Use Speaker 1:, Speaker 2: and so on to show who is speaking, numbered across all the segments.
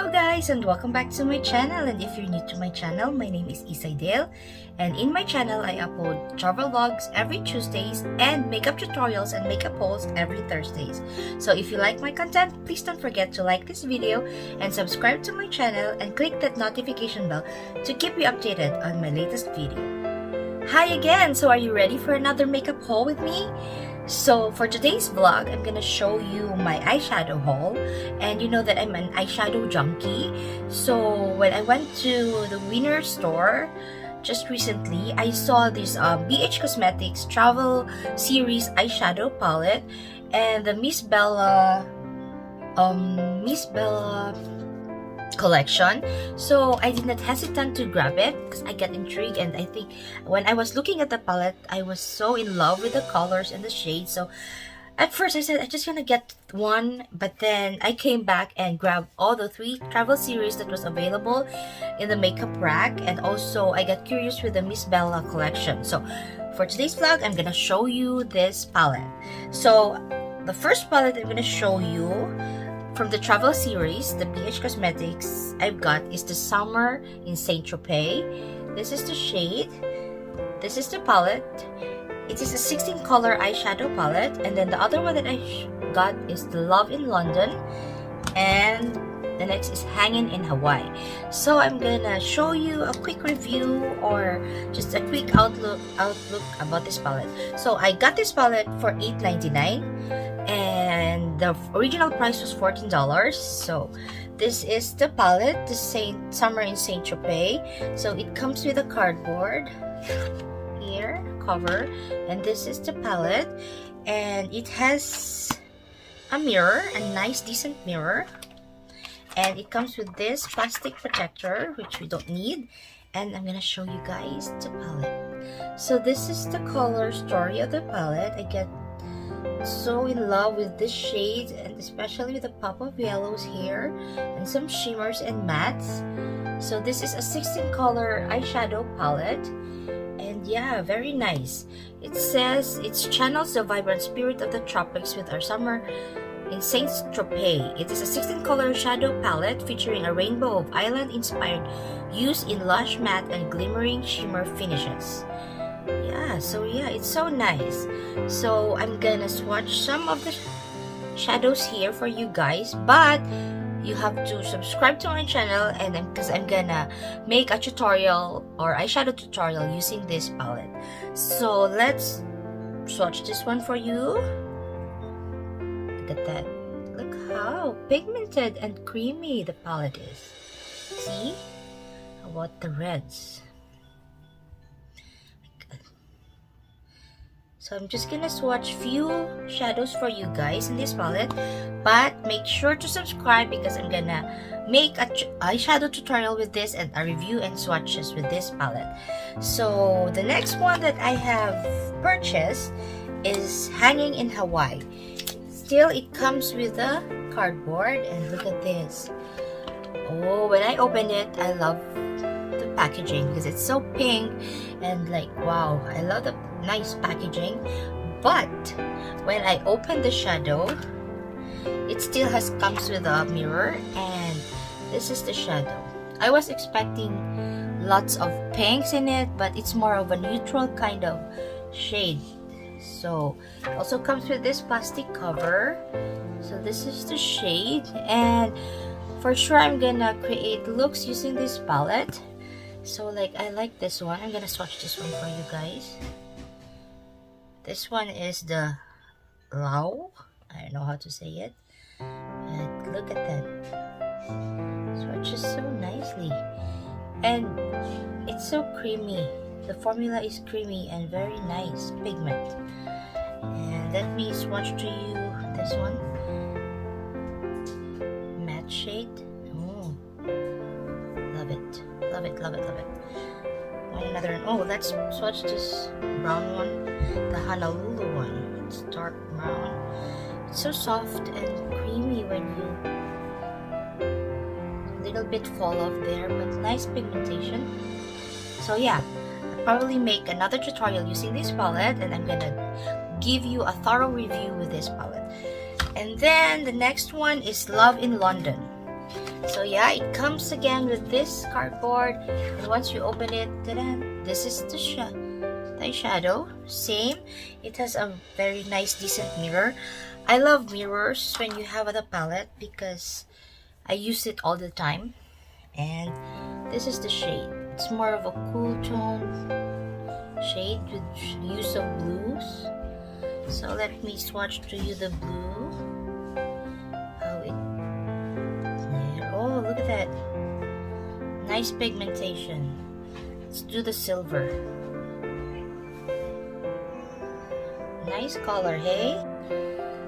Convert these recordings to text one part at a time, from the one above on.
Speaker 1: Hello guys and welcome back to my channel, and if you're new to my channel, my name is Ysay, and in my channel I upload travel vlogs every Tuesdays and makeup tutorials and makeup hauls every Thursdays. So if you like my content, please don't forget to like this video and subscribe to my channel and click that notification bell to keep you updated on my latest video. Hi again! So are you ready for another makeup haul with me? So for today's vlog, I'm gonna show you my eyeshadow haul, and you know that I'm an eyeshadow junkie. So when I went to the Winner store just recently, I saw this BH Cosmetics travel series eyeshadow palette and the Miss Bella collection. So I did not hesitate to grab it because I got intrigued, and I think when I was looking at the palette, I was so in love with the colors and the shades. So at first I said I just gonna get one, but then I came back and grabbed all the 3 travel series that was available in the makeup rack, and also I got curious with the Miss Bella collection. So for today's vlog, I'm gonna show you this palette. So the first palette I'm gonna show you from the travel series, the BH Cosmetics I've got is the Summer in St Tropez. This is the shade. This is the palette. It is a 16 color eyeshadow palette, and then the other one that I got is the Lovin London, and the next is Hangin in Hawaii. So I'm gonna show you a quick review or just a quick outlook about this palette. So I got this palette for $8.99. and the original price was $14. So this is the palette, the Summer in St Tropez. So it comes with a cardboard here cover, and this is the palette, and it has a mirror, a nice decent mirror, and it comes with this plastic protector which we don't need. And I'm gonna show you guys the palette. So this is the color story of the palette. I get so in love with this shade, and especially with the pop of yellows here and some shimmers and mattes. So this is a 16 color eyeshadow palette, and yeah, very nice. It says it channels the vibrant spirit of the tropics with our summer in St Tropez. It is a 16 color shadow palette featuring a rainbow of island inspired hues in lush matte and glimmering shimmer finishes. Yeah, it's so nice. So I'm gonna swatch some of the shadows here for you guys, but you have to subscribe to my channel, and because I'm gonna make a tutorial or eyeshadow tutorial using this palette. So let's swatch this one for you. Look at that. Look how pigmented and creamy the palette is. See? How about the reds? So I'm just gonna swatch few shadows for you guys in this palette, but make sure to subscribe because I'm gonna make a eyeshadow tutorial with this and a review and swatches with this palette. So the next one that I have purchased is Hanging in Hawaii. Still, it comes with a cardboard, and look at this. Oh, when I opened it, I love the packaging because it's so pink and like wow, I love the nice packaging. But when I open the shadow, it still comes with a mirror, and this is the shadow. I was expecting lots of pinks in it, but it's more of a neutral kind of shade. So it also comes with this plastic cover. So this is the shade, and for sure I'm gonna create looks using this palette. So like I like this one. I'm gonna swatch this one for you guys. This one is the Lau. I don't know how to say it. But look at that. Swatches so nicely. And it's so creamy. The formula is creamy and very nice pigment. And let me swatch to you this one. Matte shade. Oh, love it. Love it, love it, love it. Another one. Oh, let's swatch this brown one, the Honolulu one. It's dark brown. It's so soft and creamy when you little bit fall off there, but nice pigmentation. So yeah, I'll probably make another tutorial using this palette, and I'm gonna give you a thorough review with this palette. And then the next one is Lovin London. So yeah, it comes again with this cardboard, and once you open it, this is the eyeshadow. Same, it has a very nice decent mirror. I love mirrors when you have the palette because I use it all the time. And this is the shade. It's more of a cool tone shade with use of blues. So let me swatch to you the blue. How it there. Oh, look at that. Nice pigmentation. Let's do the silver. Nice color, hey?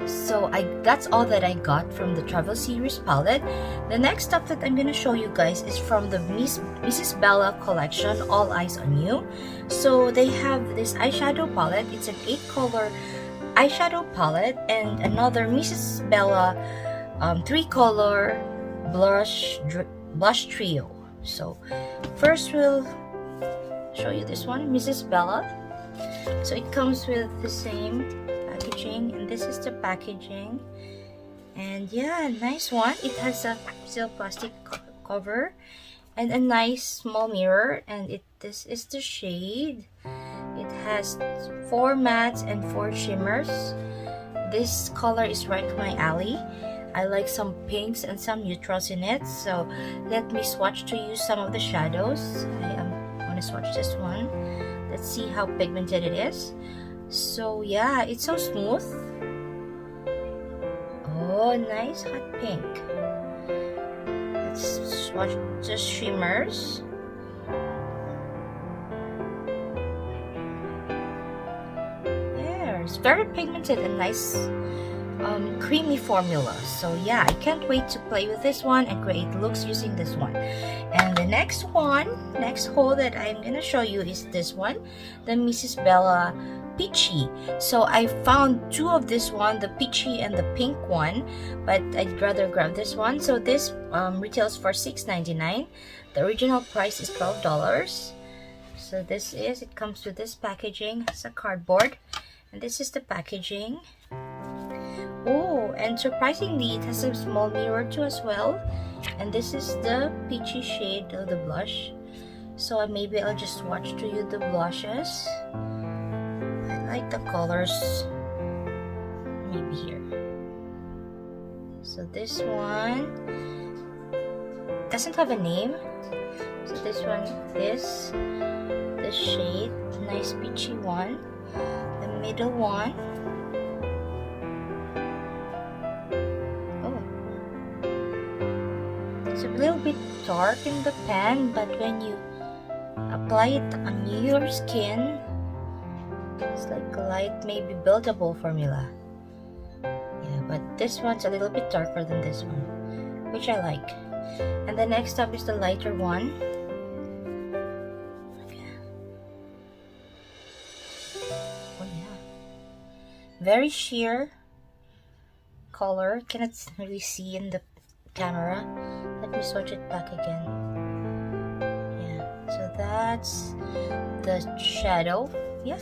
Speaker 1: So that's all that I got from the Travel Series palette. The next stuff that I'm gonna show you guys is from the Mrs. Bella collection, All Eyes on You. So they have this eyeshadow palette. It's an 8-color eyeshadow palette and another Mrs. Bella 3-color blush trio. So first we'll show you this one, Mrs. Bella. So it comes with the same packaging, and this is the packaging, and yeah, nice one. It has a still plastic cover and a nice small mirror, and this is the shade. It has 4 mattes and 4 shimmers. This color is right up my alley. I like some pinks and some neutrals in it, so let me swatch to you some of the shadows. I want to swatch this one. Let's see how pigmented it is. So yeah, it's so smooth. Oh, nice hot pink. Let's swatch the shimmers. There, it's very pigmented and nice creamy formula. So yeah, I can't wait to play with this one and create looks using this one. And the next haul that I'm gonna show you is this one, the Mrs. Bella Peachy. So I found 2 of this one, the peachy and the pink one, but I'd rather grab this one. So this retails for $6.99. The original price is $12. So it comes with this packaging. It's a cardboard, and this is the packaging. Oh, and surprisingly, it has a small mirror too as well. And this is the peachy shade of the blush. So maybe I'll just swatch to you the blushes. I like the colors. Maybe here. So this one doesn't have a name. So this one, the shade, nice peachy one. The middle one. It's a little bit dark in the pan, but when you apply it on your skin, it's like a light, maybe buildable formula. Yeah, but this one's a little bit darker than this one, which I like. And the next up is the lighter one. Okay. Oh yeah, very sheer color. Cannot really see in the camera. Let me swatch it back again. Yeah, so that's the shadow. Yeah,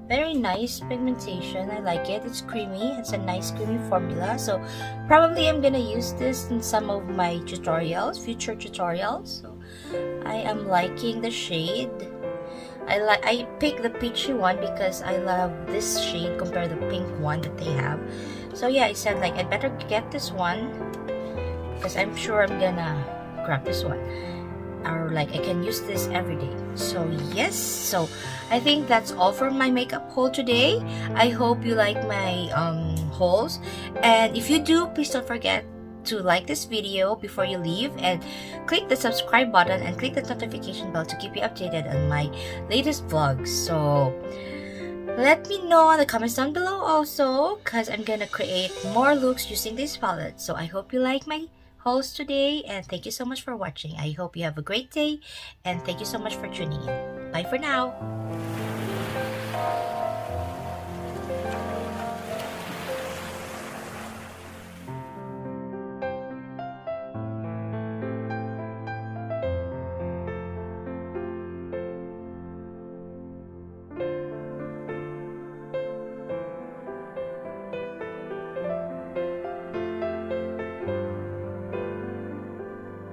Speaker 1: very nice pigmentation. I like it. It's creamy. It's a nice creamy formula. So probably I'm gonna use this in some of my tutorials, future tutorials. So I am liking the shade. I picked the peachy one because I love this shade compared to the pink one that they have. So yeah, I said like I'd better get this one, because I'm sure I'm gonna grab this one, or like I can use this every day. So yes, so I think that's all for my makeup haul today. I hope you like my hauls, and if you do, please don't forget to like this video before you leave, and click the subscribe button and click the notification bell to keep you updated on my latest vlogs. So let me know in the comments down below also, because I'm gonna create more looks using this palette. So I hope you like my hauls today, and thank you so much for watching. I hope you have a great day, and thank you so much for tuning in. Bye for now.